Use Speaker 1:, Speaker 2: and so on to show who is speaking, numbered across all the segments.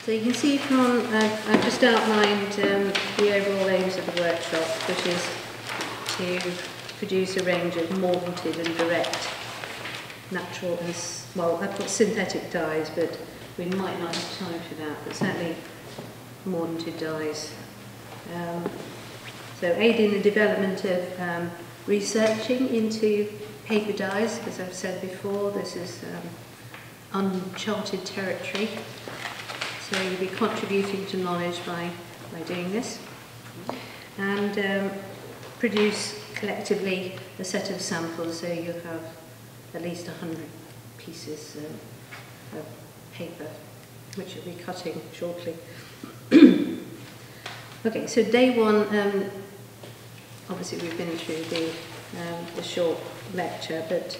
Speaker 1: So you can see from, I've just outlined the overall aims of the workshop, which is to produce a range of mordanted and direct natural and, well, I put synthetic dyes, but we might not have time for that, but certainly mordanted dyes. So aid in the development of researching into paper dyes. As I've said before, this is uncharted territory. So you'll be contributing to knowledge by doing this. And produce collectively a set of samples, so you have at least 100 pieces of paper, which you'll be cutting shortly. Okay, so day one, obviously we've been through the short lecture, but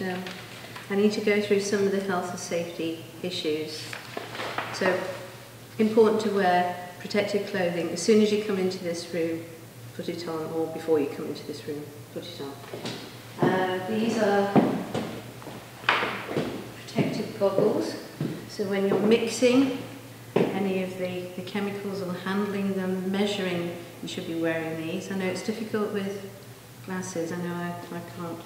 Speaker 1: I need to go through some of the health and safety issues. So, important to wear protective clothing as soon as you come into this room, put it on, or before you come into this room, put it on. These are protective goggles, so when you're mixing any of the chemicals or handling them, measuring, you should be wearing these. I know it's difficult with glasses, I know I can't,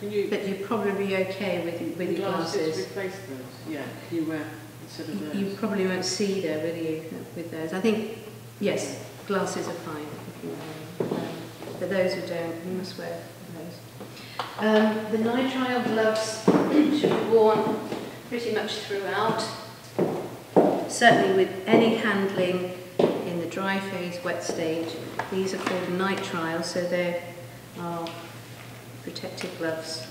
Speaker 1: but you're probably okay with your glasses.
Speaker 2: Replace those, yeah, you wear instead of those.
Speaker 1: You probably won't see there, will you, with those? I think, yes, glasses are fine if you wear them, but those who don't, you must wear those. The nitrile gloves should be worn pretty much throughout. Certainly with any handling in the dry phase, wet stage, these are called nitrile, so they are protective gloves.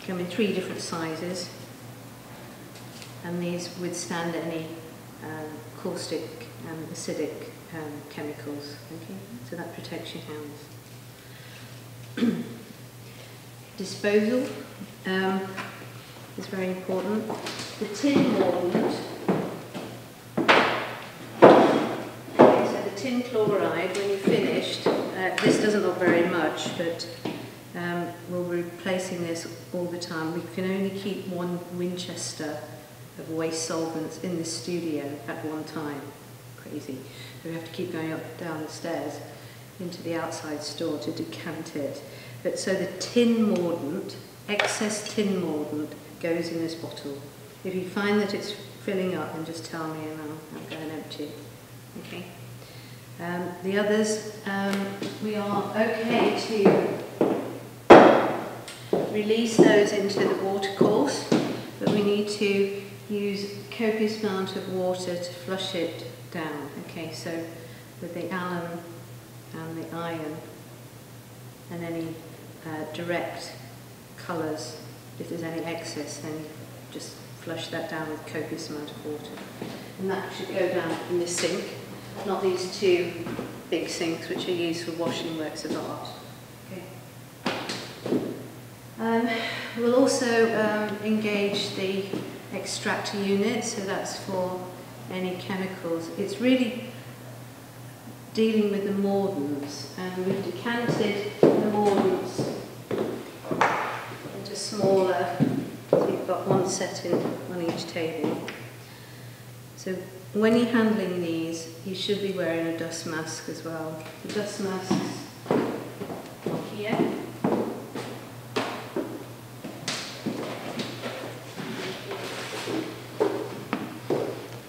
Speaker 1: Come in 3 different sizes, and these withstand any caustic and acidic chemicals. Okay, so that protects your hands. Disposal is very important. The tin mordant. Tin chloride, when you're finished, this doesn't look very much, but we'll be replacing this all the time. We can only keep 1 Winchester of waste solvents in the studio at one time. Crazy. We have to keep going up down the stairs into the outside store to decant it. But so the tin mordant, excess tin mordant, goes in this bottle. If you find that it's filling up, then just tell me and I'll go and empty it. Okay. The others, we are okay to release those into the water course, but we need to use a copious amount of water to flush it down. Okay, so with the alum and the iron and any direct colours, if there's any excess, then just flush that down with a copious amount of water. And that should go down in the sink. Not these 2 big sinks which are used for washing works of art. Okay. We'll also engage the extractor unit, so that's for any chemicals. It's really dealing with the mordants, and we've decanted the mordants into smaller, so you've got 1 set on each table. So when you're handling these, you should be wearing a dust mask as well. The dust masks are here.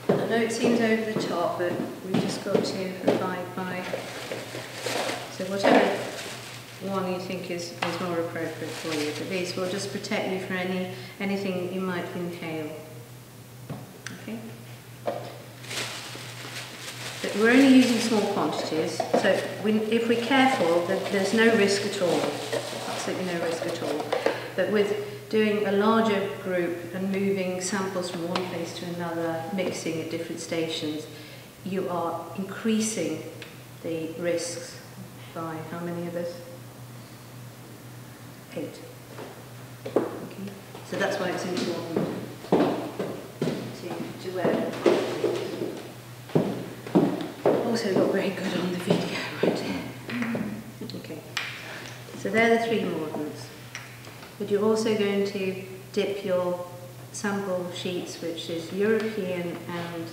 Speaker 1: I know it seems over the top, but we've just got to abide by. So whatever one you think is more appropriate for you, but these will just protect you from anything you might inhale. Okay. But we're only using small quantities, so if we're careful, there's no risk at all, absolutely no risk at all. But with doing a larger group and moving samples from one place to another, mixing at different stations, you are increasing the risks by how many of us? 8. Okay. So that's why it's important to wear them. Also look very good on the video, right? Okay, so they're the 3 mordants. But you're also going to dip your sample sheets, which is European and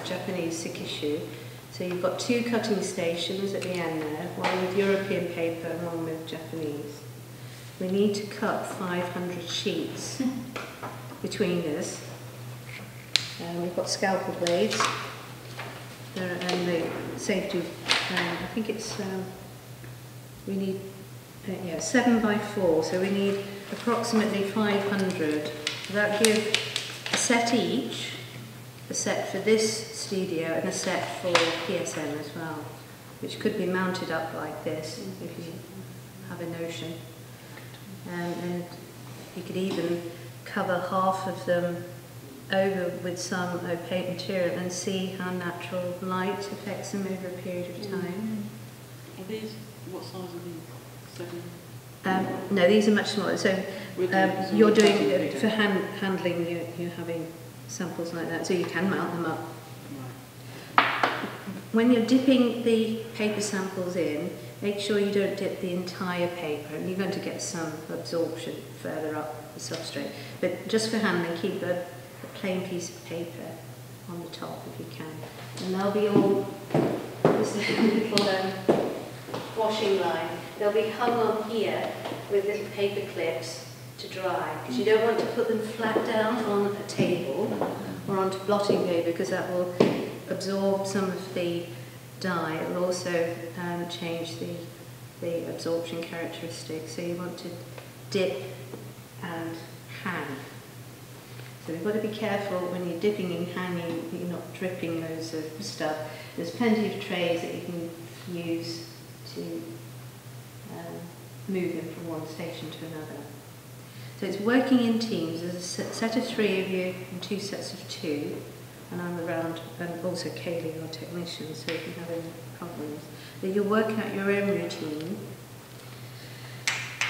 Speaker 1: Japanese Sekishu. So you've got 2 cutting stations at the end there, one with European paper and one with Japanese. We need to cut 500 sheets between us. We've got scalpel blades and the safety, I think it's, we need 7 by 4, so we need approximately 500. So that gives a set each, a set for this studio and a set for PSM as well, which could be mounted up like this if you have a notion. And you could even cover half of them over with some opaque material and see how natural light affects them over a period of time.
Speaker 2: Are these, what size are these? 7?
Speaker 1: No, these are much smaller. So you're doing, for handling, you're having samples like that, so you can mount them up. Right. When you're dipping the paper samples in, make sure you don't dip the entire paper, and you're going to get some absorption further up the substrate. But just for handling, keep a plain piece of paper on the top if you can. And they'll be all, this little washing line, they'll be hung on here with little paper clips to dry, because you don't want to put them flat down on a table or onto blotting paper, because that will absorb some of the dye. It will also change the absorption characteristics. So you want to dip and hang. So you've got to be careful when you're dipping and hanging, you're not dripping loads of stuff. There's plenty of trays that you can use to move them from one station to another. So it's working in teams. There's a set of 3 of you and 2 sets of 2, and I'm around, and also Kaylee, our technician, so if you have any problems. But you'll work out your own routine,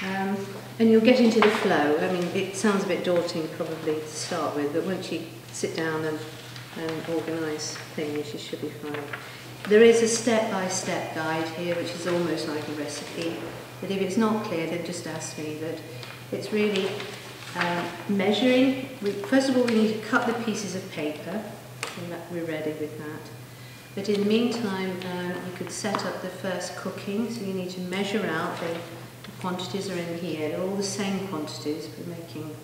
Speaker 1: and you'll get into the flow. I mean, it sounds a bit daunting probably to start with, but once you sit down and organise things, you should be fine. There is a step-by-step guide here, which is almost like a recipe, but if it's not clear, then just ask me. But it's really measuring. First of all, we need to cut the pieces of paper, and that we're ready with that. But in the meantime, you could set up the first cooking, so you need to measure out the quantities are in here. They're all the same quantities. We're making,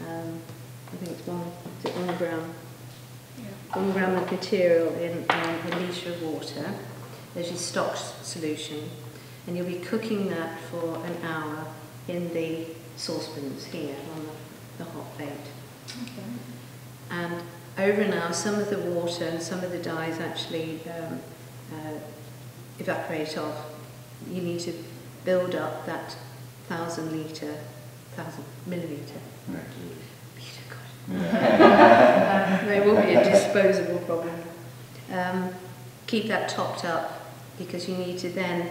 Speaker 1: I think it's 1 gram. Yeah. 1 gram of material in a litre of water. There's your stock solution, and you'll be cooking that for an hour in the saucepans here on the hot plate. Okay. And over now, some of the water and some of the dyes actually evaporate off. You need to build up that 1,000 millilitre. There will be a disposable problem. Keep that topped up, because you need to then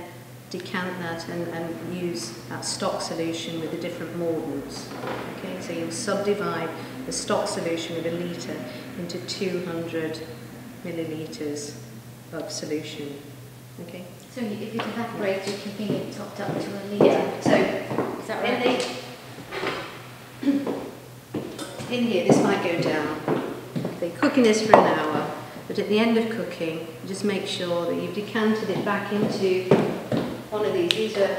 Speaker 1: decant that and use that stock solution with the different mordants. Okay, so you'll subdivide the stock solution with a litre into 200 millilitres of solution. Okay.
Speaker 3: So if it evaporates, you can think it topped up to a litre.
Speaker 1: Yeah. So
Speaker 3: is that right?
Speaker 1: In here, this might go down. So you're cooking this for an hour, but at the end of cooking, you just make sure that you've decanted it back into one of these. These are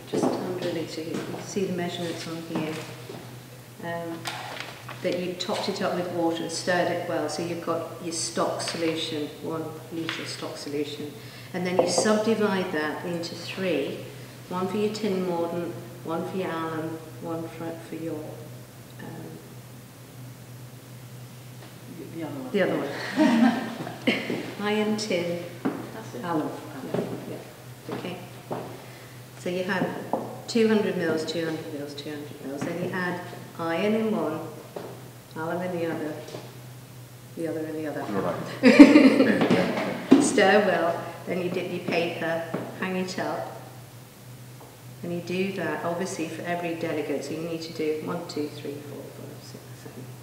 Speaker 1: just under a litre. You can see the measurements on here. That you topped it up with water and stirred it well, so you've got your stock solution, 1 litre stock solution, and then you subdivide that into 3, 1 for your tin mordant, 1 for your alum, 1 for your the other one. Iron, tin, alum. Yeah. Okay. So you have 200 mils, 200 mils, 200 mils. Then you add iron in one, alum in the other in the other. Right. Stir well, then you dip your paper, hang it up, and you do that obviously for every delegate. So you need to do 1, 2, 3, 4, 5, 6,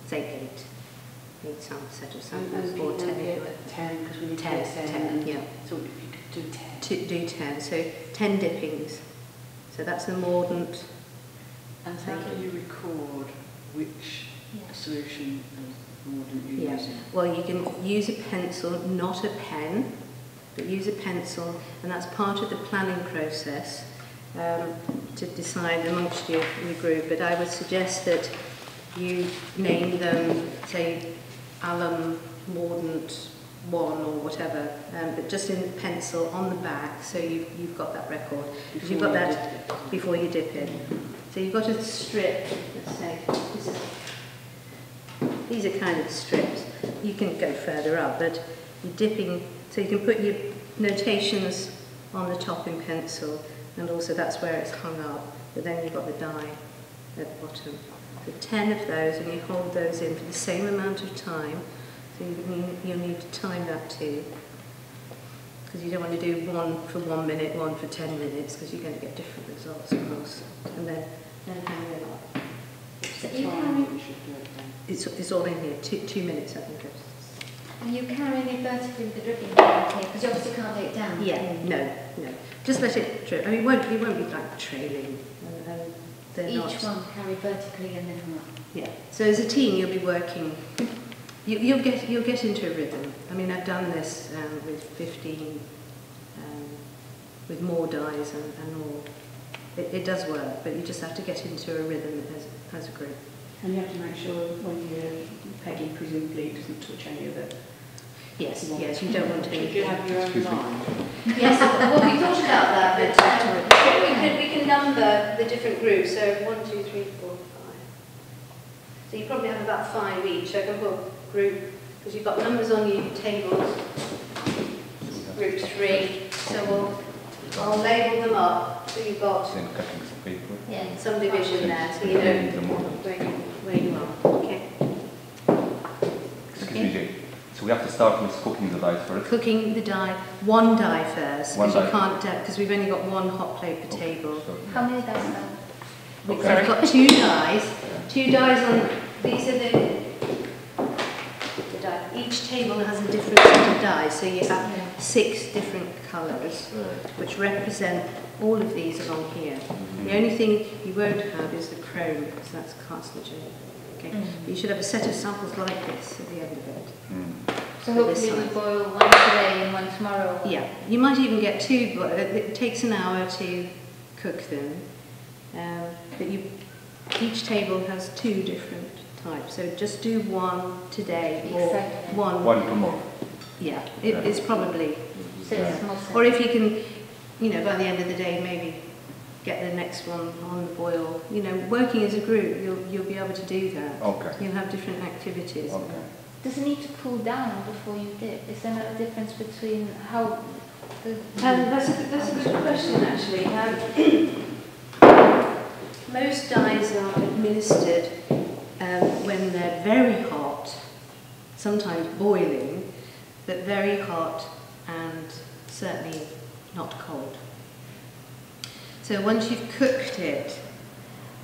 Speaker 1: 7, 8. 8 set of samples, or
Speaker 2: 10, because we need
Speaker 1: 10, yeah.
Speaker 2: So if you could do 10.
Speaker 1: Do 10, so 10 dippings. So that's the mordant,
Speaker 2: And how do you record which solution and mordant you're using?
Speaker 1: Well, you can use a pencil, not a pen, but use a pencil, and that's part of the planning process to decide amongst your group. But I would suggest that you name them, say, alum mordant 1 or whatever, but just in pencil on the back, so you've got that record. Because you've got that before you dip in. So you've got a strip, let's say, these are kind of strips. You can go further up, but you're dipping, so you can put your notations on the top in pencil, and also that's where it's hung up, but then you've got the die at the bottom. So 10 of those, and you hold those in for the same amount of time. So you'll need to time that too, because you don't want to do one for 1 minute, one for 10 minutes, because you're going to get different results, of course. And then hang it up.
Speaker 3: So you carry,
Speaker 1: it's all in here, 2 minutes, I think.
Speaker 3: are you carrying it vertically with the dripping down here? Because you obviously can't lay it down.
Speaker 1: Yeah, no. Just let it drip. I mean, it won't be like trailing.
Speaker 3: Each one carry vertically and then hung up.
Speaker 1: Yeah. So as a team, you'll be working. You'll get into a rhythm. I mean, I've done this with 15, with more dies and more. It does work, but you just have to get into a rhythm as a group.
Speaker 4: And you have to make sure when you're pegging, presumably it doesn't touch any of it.
Speaker 1: Yes, you don't want to.
Speaker 2: Should you have your own line?
Speaker 1: Yes, well, we thought about that, but we can number the different groups. So 1, 2, 3, 4, 5. So you probably have about 5 each. So I can put group, because you've got numbers on your tables. Group 3. So I'll label them up. So you've got some division there, so you know where you are. Okay.
Speaker 5: Excuse me, Jane. So we have to start with cooking the die first?
Speaker 1: Cooking the die, one die first,
Speaker 5: One
Speaker 1: because
Speaker 5: die.
Speaker 1: you can't, because we've only got one hot plate per table.
Speaker 3: How many dice are there?
Speaker 1: We've got 2 dies. 2 dies on, these are the die. Each table has a different set of dies, so you have 6 different colours, which represent all of these along here. The only thing you won't have is the chrome, because that's carcinogenic. Okay. You should have a set of samples like this at the end of it.
Speaker 3: So hopefully we boil one today and one tomorrow.
Speaker 1: Yeah, you might even get 2, but it takes an hour to cook them. But each table has 2 different types, so just do 1 today or one
Speaker 5: tomorrow.
Speaker 1: Yeah, it's probably.
Speaker 3: So it's more
Speaker 1: or if you can, by the end of the day, maybe get the next one on the boil. Working as a group, you'll be able to do that.
Speaker 5: Okay.
Speaker 1: You'll have different activities.
Speaker 5: Okay.
Speaker 3: Does it need to cool down before you dip? Is there a difference between how the...
Speaker 1: That's a good question, actually. Most dyes are administered when they're very hot, sometimes boiling, but very hot and certainly not cold. So once you've cooked it,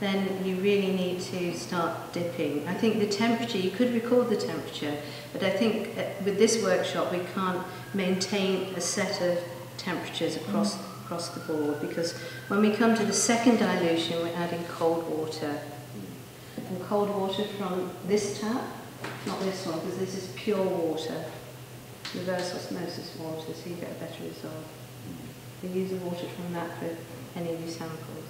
Speaker 1: then you really need to start dipping. I think the temperature, you could record the temperature, but I think with this workshop we can't maintain a set of temperatures across the board, because when we come to the second dilution we're adding cold water. And cold water from this tap, not this one, because this is pure water, reverse osmosis water, so you get a better result. We use the water from that for any of your samples.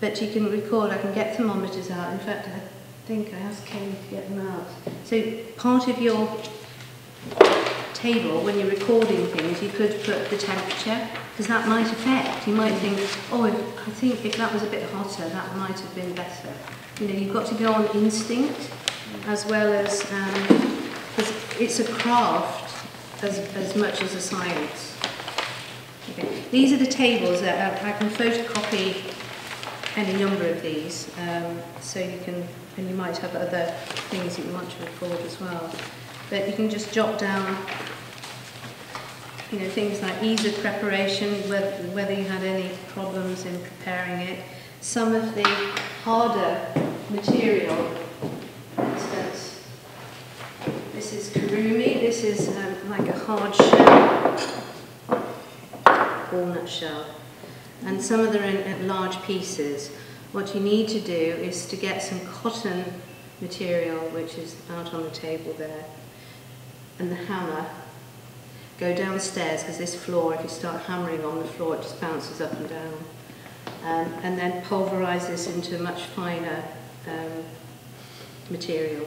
Speaker 1: But you can record, I can get thermometers out. In fact, I think I asked Kelly to get them out. So part of your table, when you're recording things, you could put the temperature, because that might affect. You might think, I think if that was a bit hotter, that might have been better. You've got to go on instinct, as well as, because it's a craft as much as a science. Okay. These are the tables that I can photocopy any number of these, so you can, and you might have other things that you want to record as well. But you can just jot down, things like ease of preparation, whether you had any problems in preparing it. Some of the harder material, for instance, this is kurumi, this is like a hard shell, walnut shell. and some of them are in large pieces. What you need to do is to get some cotton material, which is out on the table there, and the hammer. Go downstairs, because this floor, if you start hammering on the floor, it just bounces up and down. And then pulverise this into a much finer material.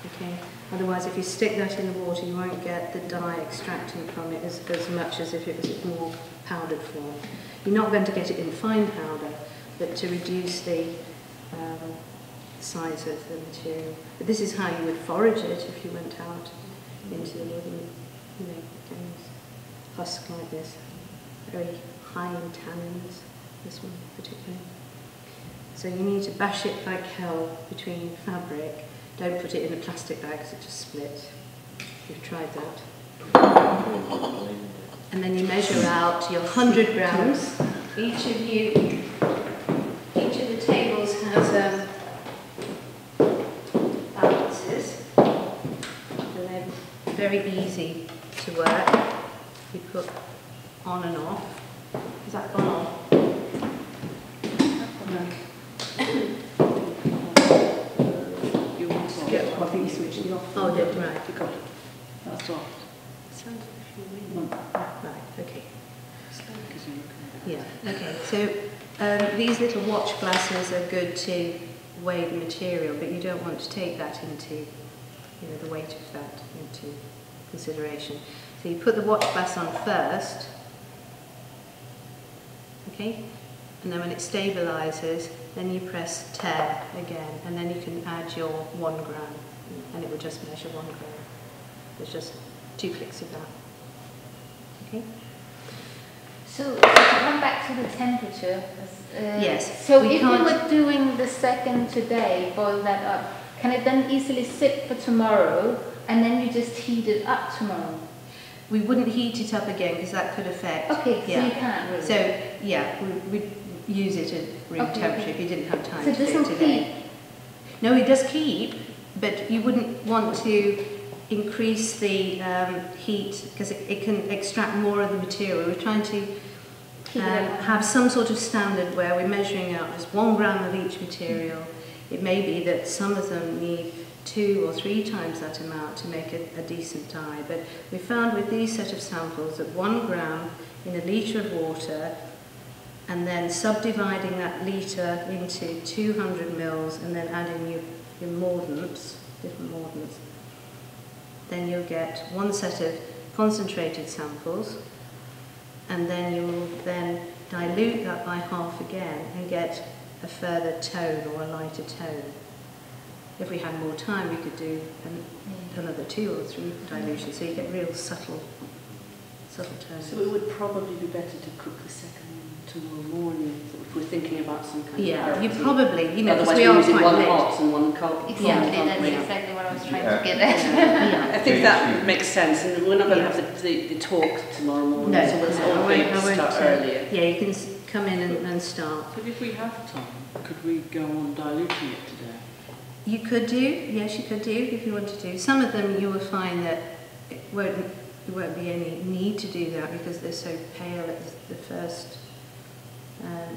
Speaker 1: Okay. Otherwise, if you stick that in the water, you won't get the dye extracting from it as much as if it was in more powdered form. You're not going to get it in fine powder, but to reduce the size of the material. But this is how you would forage it if you went out into the wood and, you know, things. Husk like this, very high in tannins, this one particularly. So you need to bash it like hell between fabric. Don't put it in a plastic bag because it just splits. We've tried that. And then you measure out your 100 grams. Each of the tables has balances. And they're very easy to work. You put on and off. Has that gone on?
Speaker 4: I think you switched it off.
Speaker 1: Oh, did, right.
Speaker 4: You got it. That's off.
Speaker 1: Sounds right, okay. Yeah, okay. So these little watch glasses are good to weigh the material, but you don't want to take that into, you know, the weight of that into consideration. So you put the watch glass on first, okay? And then when it stabilises, then you press 10 again, and then you can add your 1 gram, and it will just measure 1 gram. There's just 2 clicks of that. Okay?
Speaker 3: So to come back to the temperature,
Speaker 1: yes.
Speaker 3: So if we were doing the second today, boil that up, can it then easily sit for tomorrow, and then you just heat it up tomorrow?
Speaker 1: We wouldn't heat it up again because that could affect.
Speaker 3: Okay, so you can't really.
Speaker 1: So yeah, we'd use it at room temperature if you didn't have time to do it today. No, it does keep, but you wouldn't want to increase the heat because it can extract more of the material. We're trying to have some sort of standard where we're measuring out just 1 gram of each material. It may be that some of them need 2 or 3 times that amount to make a decent dye, but we found with these set of samples that 1 gram in a litre of water, and then subdividing that litre into 200 mils and then adding your mordants, different mordants, then you'll get 1 set of concentrated samples, and then you'll then dilute that by half again and get a further tone or a lighter tone. If we had more time, we could do another 2 or 3 dilutions, so you get real subtle tones.
Speaker 2: So it would probably be better to cook the second tomorrow morning, if we're thinking about some kind of...
Speaker 1: Yeah, you probably, you know,
Speaker 2: otherwise
Speaker 1: we
Speaker 2: we're
Speaker 1: are
Speaker 2: using
Speaker 1: quite
Speaker 2: one
Speaker 1: late.
Speaker 2: hot and one cold.
Speaker 3: Exactly, that's exactly what I was trying to get at.
Speaker 2: I think that makes sense, and we're not going to have the talk tomorrow morning,
Speaker 1: No,
Speaker 2: so we'll
Speaker 1: I
Speaker 2: all be able to
Speaker 1: won't,
Speaker 2: start earlier.
Speaker 1: Yeah, you can come in and start.
Speaker 2: But if we have time, could we go on diluting it today?
Speaker 1: You could do, yes, you could do if you want to do. Some of them you will find that there won't be any need to do that because they're so pale at the first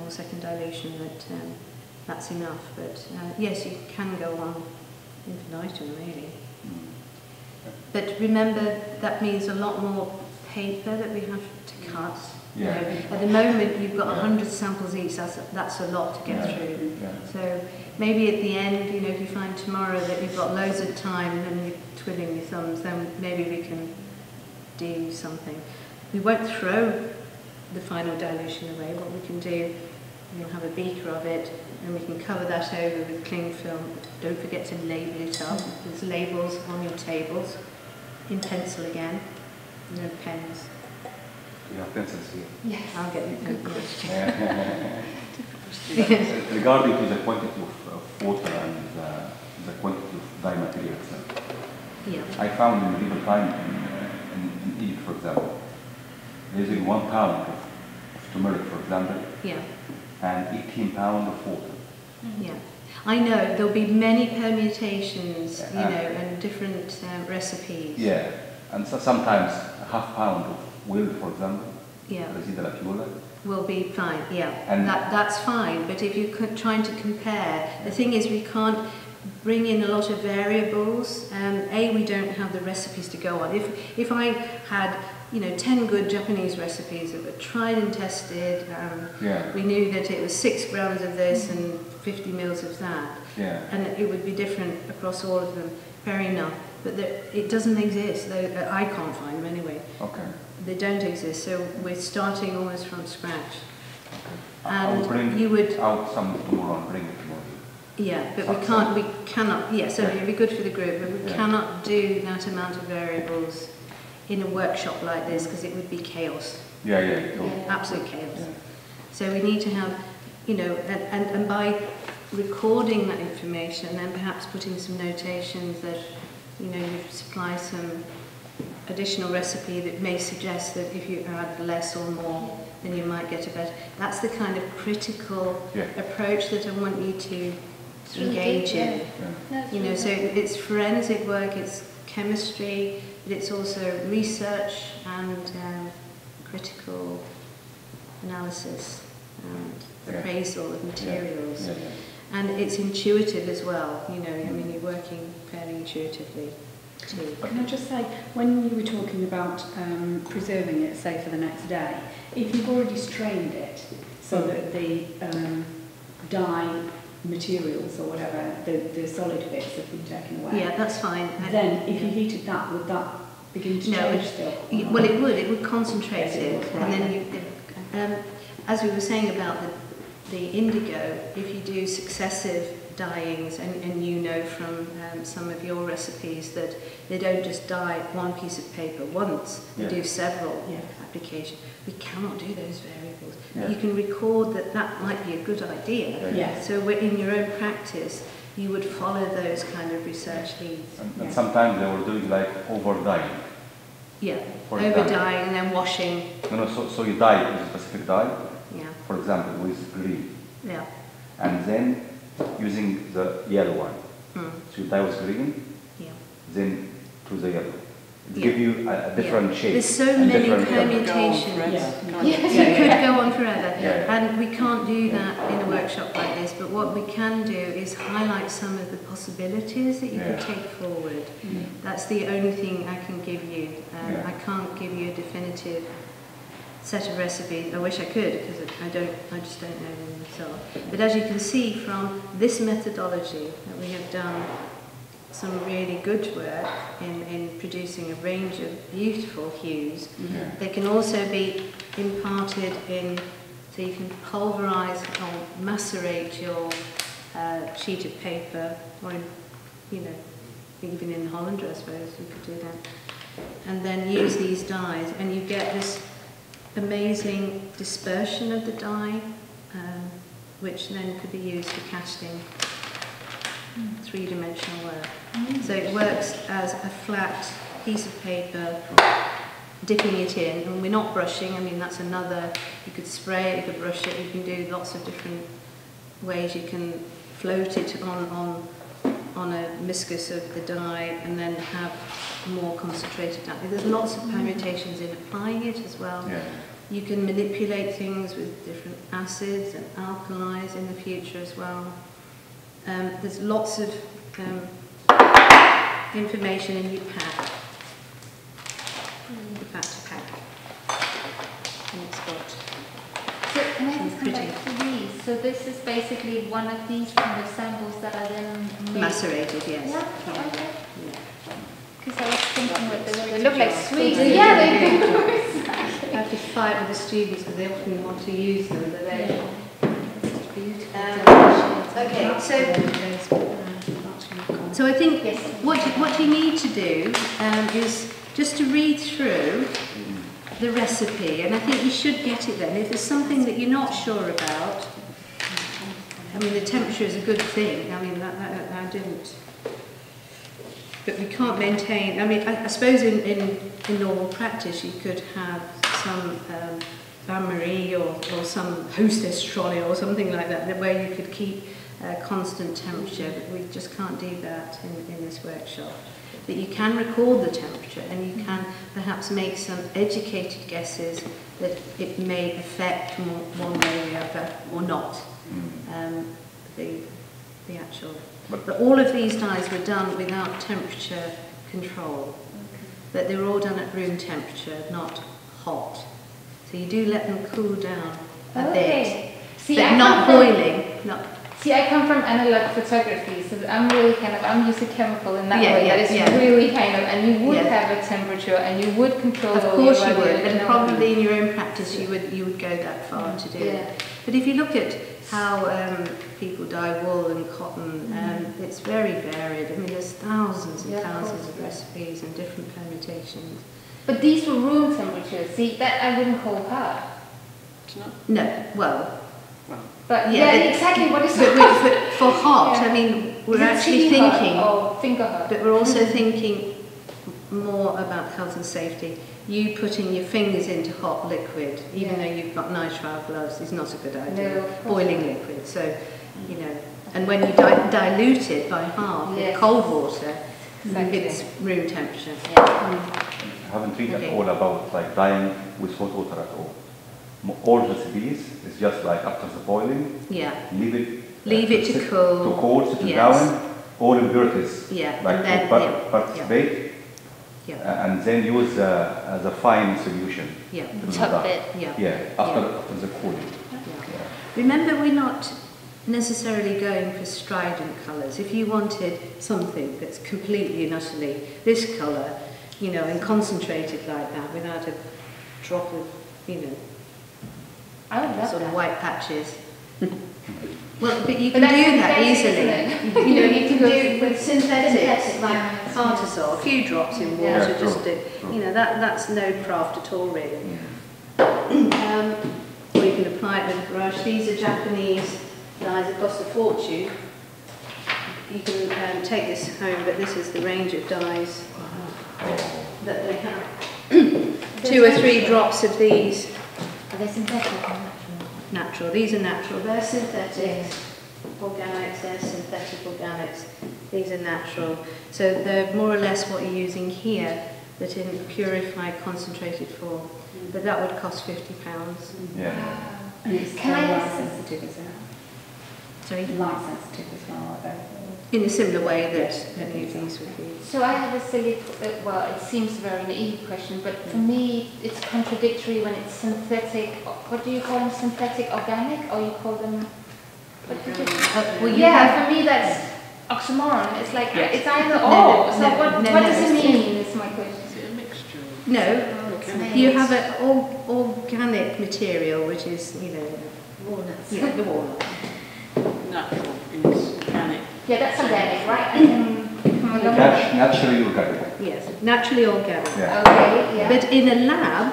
Speaker 1: or second dilution that that's enough. But yes, you can go on infinitum really. But remember, that means a lot more paper that we have to cut.
Speaker 5: Yeah.
Speaker 1: You know, at the moment, you've got 100 samples each. That's a lot to get through.
Speaker 5: Yeah.
Speaker 1: So maybe at the end, you know, if you find tomorrow that you've got loads of time and you're twiddling your thumbs, then maybe we can do something. We won't throw the final dilution away. What we can do, we'll have a beaker of it, and we can cover that over with cling film. Don't forget to label it up. There's labels on your tables, in pencil again, no pens.
Speaker 5: You have pencils here.
Speaker 3: Yes.
Speaker 1: I'll get you pencils.
Speaker 5: Regarding to the quantity of water and the quantity of dye material itself,
Speaker 1: Yeah.
Speaker 5: I found in medieval time in Egypt, for example, using 1 pound of turmeric, for example,
Speaker 1: Yeah.
Speaker 5: and 18 pounds of water.
Speaker 1: Yeah. I know there'll be many permutations, you know, and different recipes.
Speaker 5: Yeah, and so sometimes a half pound of will, for example,
Speaker 1: Yeah.
Speaker 5: resida latiola,
Speaker 1: will be fine, yeah.
Speaker 5: And
Speaker 1: That's fine, but if you're trying to compare, the thing is we can't bring in a lot of variables. We don't have the recipes to go on. If I had, 10 good Japanese recipes that were tried and tested, we knew that it was 6 grams of this and 50 mils of that, and it would be different across all of them, fair enough. But it doesn't exist. I can't find them anyway.
Speaker 5: Okay.
Speaker 1: They don't exist, so we're starting almost from scratch.
Speaker 5: Okay. I'll bring
Speaker 1: you would
Speaker 5: out some tomorrow and bring it tomorrow.
Speaker 1: Yeah, but we cannot. Yeah, so it'd be good for the group, but we cannot do that amount of variables in a workshop like this because it would be chaos. Absolute chaos. So we need to have, and by recording that information, then perhaps putting some notations that, you supply some additional recipe that may suggest that if you add less or more, then you might get a better. That's the kind of critical approach that I want you to engage in. So it's forensic work, it's chemistry, but it's also research and critical analysis and appraisal of materials. And it's intuitive as well, you're working fairly intuitively too.
Speaker 4: Can I just say, when you were talking about preserving it, say, for the next day, if you've already strained it so that the dye materials or whatever, the solid bits have been taken away.
Speaker 1: Yeah, that's fine.
Speaker 4: Then, if you heated that, would that begin to change still?
Speaker 1: Well, it would concentrate it. And then, as we were saying about the indigo, if you do successive dyeings, and from some of your recipes that they don't just dye one piece of paper once, they do several applications. We cannot do those variables. But you can record that might be a good idea. So in your own practice, you would follow those kind of research leads.
Speaker 5: And sometimes they will do it like over dyeing.
Speaker 1: Over dyeing and then washing.
Speaker 5: So you dye with a specific dye. For example, with green. And then using the yellow one. So you dye with green, then to the yellow. It gives you a different shape.
Speaker 1: There's so many permutations. You could go on forever. And we can't do that in a workshop like this, but what we can do is highlight some of the possibilities that you can take forward. That's the only thing I can give you. I can't give you a definitive set of recipes. I wish I could, because I just don't know them myself. But as you can see from this methodology that we have done some really good work in producing a range of beautiful hues. They can also be imparted in, so you can pulverize or macerate your sheet of paper, or even in Holland, I suppose you could do that, and then use these dyes, and you get this amazing dispersion of the dye, which then could be used for casting three-dimensional work. So it works as a flat piece of paper, dipping it in, and we're not brushing. I mean, that's another, you could spray it, you could brush it, you can do lots of different ways. You can float it on a miscus of the dye and then have more concentrated dye. There's lots of permutations in applying it as well. You can manipulate things with different acids and alkalis in the future as well. There's lots of information in your pack, the back to pack, and it's got
Speaker 3: So can I just come back to these? So this is basically one of these kind of samples that are then made.
Speaker 1: Macerated, yes.
Speaker 3: Yeah, okay. Because I was thinking what they look like sweets. Yeah, they do.
Speaker 1: I have to fight with the students because they often want to use them, but they okay, so I think what you need to do is just to read through the recipe, and I think you should get it then. If there's something that you're not sure about, I mean, the temperature is a good thing. I mean, I didn't. But we can't maintain, I mean, I suppose in normal practice you could have some bain-marie or some hostess trolley or something like that, where you could keep constant temperature, but we just can't do that in this workshop. that you can record the temperature and you can perhaps make some educated guesses that it may affect one way or the other or not. The actual. But all of these dyes were done without temperature control. But they were all done at room temperature, not hot. So you do let them cool down a bit, but not boiling.
Speaker 3: See, I come from analog photography, so I'm really I'm used to chemical in that way. That is really and you would have a temperature and you would control.
Speaker 1: Of course you would, and probably in your own practice you would go that far to do it. But if you look at how people dye wool and cotton, it's very varied. I mean, there's thousands and thousands of recipes and different permutations.
Speaker 3: But these were room temperature. See, that I wouldn't call hot.
Speaker 1: No, well.
Speaker 3: But exactly. What is
Speaker 1: but for hot, I mean, we're actually thinking.
Speaker 3: Finger hot.
Speaker 1: But we're also thinking more about health and safety. You putting your fingers into hot liquid, even though you've got nitrile gloves, is not a good idea.
Speaker 3: No,
Speaker 1: boiling liquid, so you know. And when you dilute it by half with cold water, it's room temperature.
Speaker 5: I haven't read at all about like dyeing with hot water at all. All recipes is just like after the boiling. Leave it to cool. To cool, sit down. All impurities. Like
Speaker 1: and then,
Speaker 5: participate. And then use as a fine solution.
Speaker 3: The top bit.
Speaker 5: After the cooling.
Speaker 1: Remember, we're not necessarily going for strident colours. If you wanted something that's completely and utterly this colour, you know, and concentrated like that without a drop of, you know,
Speaker 3: I would love
Speaker 1: sort of
Speaker 3: that.
Speaker 1: white patches. Well, but you can do that easily. You know, you can do it with synthetics like Partisol, a few drops in water, just to, you know, that's no craft at all really. Or you can apply it with a brush. These are Japanese dyes that cost a fortune. You can take this home, but this is the range of dyes that they have. 2 or 3 drops of these.
Speaker 3: Are they synthetic or natural?
Speaker 1: Natural. These are natural. They're synthetic. Organics, they're synthetic organics. These are natural. So they're more or less what you're using here, but in purified, concentrated form. But that would cost £50.
Speaker 4: And it's light sensitive as well.
Speaker 1: Sorry?
Speaker 4: Light sensitive as well, I bet.
Speaker 1: In a similar way that any of these would be.
Speaker 3: So I have a silly, well, it seems a very naive question, but for me it's contradictory when it's synthetic. What do you call them? Synthetic organic, or you call them? What do you for me that's oxymoron. It's like it's either or. So what does it mean? Is my question.
Speaker 2: Is it a mixture?
Speaker 1: No, you have an organic material, which is, you know,
Speaker 3: walnuts.
Speaker 1: Yeah, the walnut.
Speaker 2: Natural is organic.
Speaker 3: Yeah, that's organic, right?
Speaker 5: Naturally organic.
Speaker 1: Yes, naturally organic.
Speaker 3: Okay,
Speaker 1: But in a lab,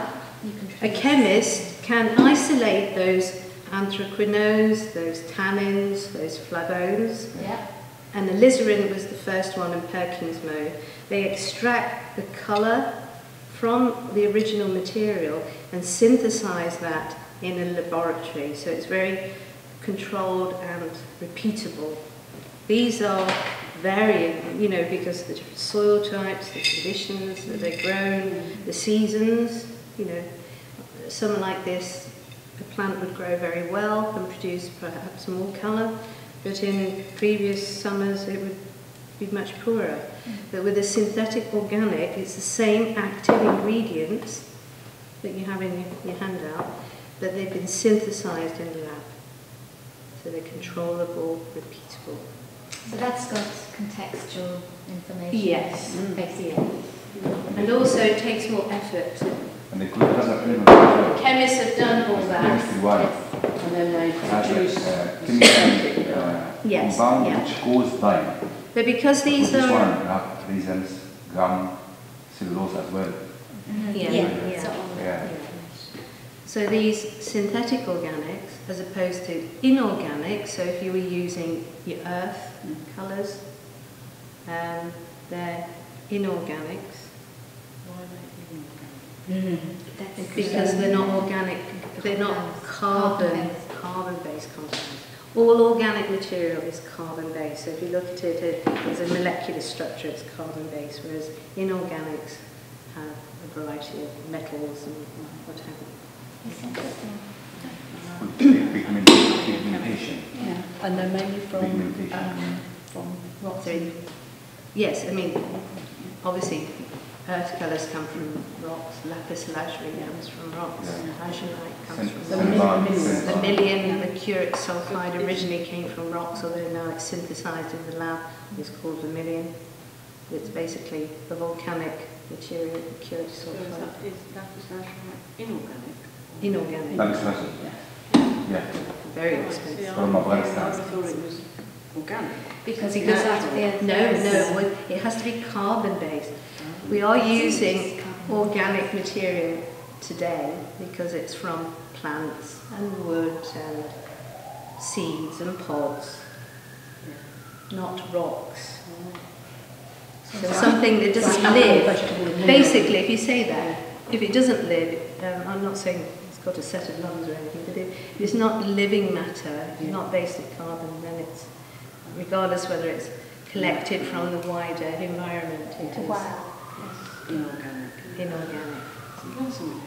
Speaker 1: a chemist can isolate those anthraquinones, those tannins, those flavones. And alizarin was the first one in Perkins mode. They extract the colour from the original material and synthesize that in a laboratory. So it's very controlled and repeatable. These are varying, you know, because of the different soil types, the conditions that they're grown, the seasons, you know. Something like this, a plant would grow very well and produce perhaps more colour, but in previous summers it would be much poorer. But with a synthetic organic, it's the same active ingredients that you have in your handout, but they've been synthesized in the lab. So they're controllable, repeatable.
Speaker 3: So that's got contextual information.
Speaker 1: Yes.
Speaker 3: Basically.
Speaker 1: And also it takes more effort.
Speaker 5: And they could have other elements.
Speaker 1: Chemists have done all that.
Speaker 5: Chemistry one.
Speaker 2: And then they produce
Speaker 5: chemical compound which cause dye.
Speaker 1: But because these
Speaker 5: this
Speaker 1: are...
Speaker 5: one, you have resins, gum, cellulose as well.
Speaker 1: So these synthetic organics, as opposed to inorganic, so if you were using your earth colours, they're inorganics.
Speaker 2: Why are they inorganic?
Speaker 1: Because they're not organic, they're not carbon-based compounds. All organic material is carbon-based. So if you look at it as a molecular structure, it's carbon-based, whereas inorganics have a variety of metals and what have you.
Speaker 3: It's interesting.
Speaker 5: Pigmentation.
Speaker 4: Yeah, and they're mainly from rocks.
Speaker 1: Yes, I mean, obviously, earth colours come from rocks, lapis lazuli comes from rocks, azurite comes from rocks. Vermilion, mercuric sulfide originally came from rocks, although now it's synthesised in the lab. It's called vermilion. It's basically a volcanic material, mercuric sulfide.
Speaker 2: Is lapis lazuli inorganic?
Speaker 1: Inorganic.
Speaker 5: Lapis lazuli. Yeah.
Speaker 1: Very expensive.
Speaker 5: From Afghanistan.
Speaker 2: I thought it was organic.
Speaker 3: Because
Speaker 1: No, it has to be carbon-based. We are using organic material today because it's from plants and wood and seeds and pods, not rocks. So something that doesn't live, basically if you say that, if it doesn't live, I'm not saying it's got a set of lungs or anything, but if it's not living matter, if it's not basic carbon, then it's, regardless whether it's collected from the wider environment, it is
Speaker 3: Wow.
Speaker 2: Inorganic.
Speaker 1: inorganic.
Speaker 2: So that's something